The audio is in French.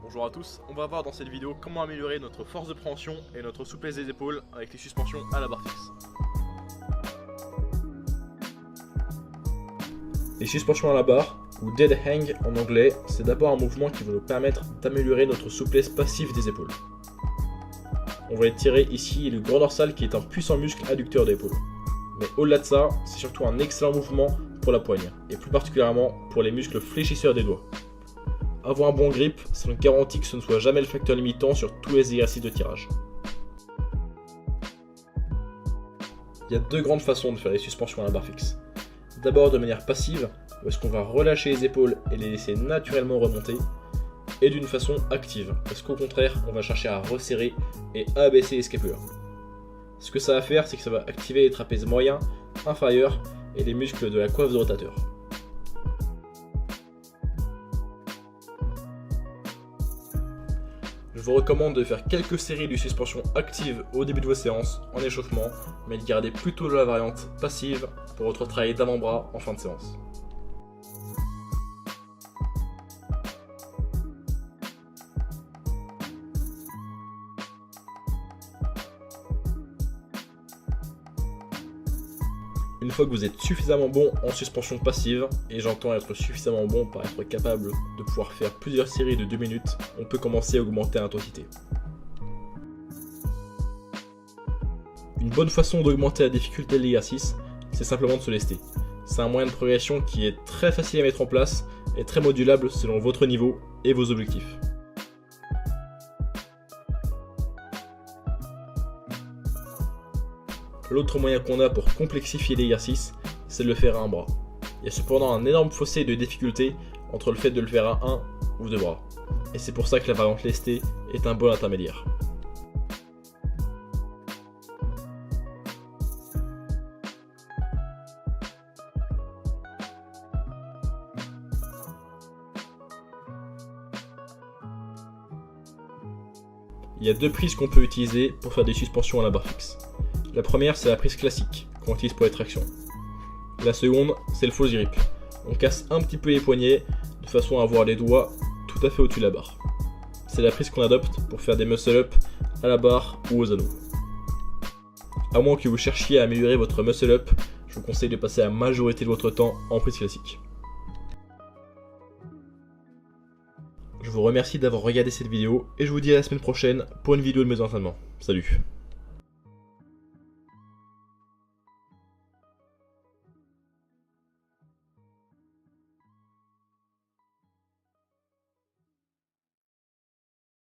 Bonjour à tous, on va voir dans cette vidéo comment améliorer notre force de préhension et notre souplesse des épaules avec les suspensions à la barre fixe. Les suspensions à la barre, ou dead hang en anglais, c'est d'abord un mouvement qui va nous permettre d'améliorer notre souplesse passive des épaules. On va étirer ici le grand dorsal qui est un puissant muscle adducteur d'épaule. Mais au-delà de ça, c'est surtout un excellent mouvement pour la poigne, et plus particulièrement pour les muscles fléchisseurs des doigts. Avoir un bon grip, ça nous garantit que ce ne soit jamais le facteur limitant sur tous les exercices de tirage. Il y a deux grandes façons de faire les suspensions à la barre fixe. D'abord de manière passive, où est-ce qu'on va relâcher les épaules et les laisser naturellement remonter, et d'une façon active, parce qu'au contraire, on va chercher à resserrer et abaisser les scapulaires. Ce que ça va faire, c'est que ça va activer les trapèzes moyens, inférieurs et les muscles de la coiffe de rotateur. Je vous recommande de faire quelques séries de suspension active au début de vos séances en échauffement, mais de garder plutôt la variante passive pour votre travail d'avant-bras en fin de séance. Une fois que vous êtes suffisamment bon en suspension passive, et j'entends être suffisamment bon par être capable de pouvoir faire plusieurs séries de 2 minutes, on peut commencer à augmenter l'intensité. Une bonne façon d'augmenter la difficulté de l'exercice, c'est simplement de se lester. C'est un moyen de progression qui est très facile à mettre en place et très modulable selon votre niveau et vos objectifs. L'autre moyen qu'on a pour complexifier l'exercice, c'est de le faire à un bras. Il y a cependant un énorme fossé de difficulté entre le fait de le faire à un ou deux bras. Et c'est pour ça que la variante lestée est un bon intermédiaire. Il y a deux prises qu'on peut utiliser pour faire des suspensions à la barre fixe. La première, c'est la prise classique, qu'on utilise pour les tractions. La seconde, c'est le false grip. On casse un petit peu les poignets, de façon à avoir les doigts tout à fait au-dessus de la barre. C'est la prise qu'on adopte pour faire des muscle-up à la barre ou aux anneaux. À moins que vous cherchiez à améliorer votre muscle-up, je vous conseille de passer la majorité de votre temps en prise classique. Je vous remercie d'avoir regardé cette vidéo et je vous dis à la semaine prochaine pour une vidéo de mes entraînements. Salut!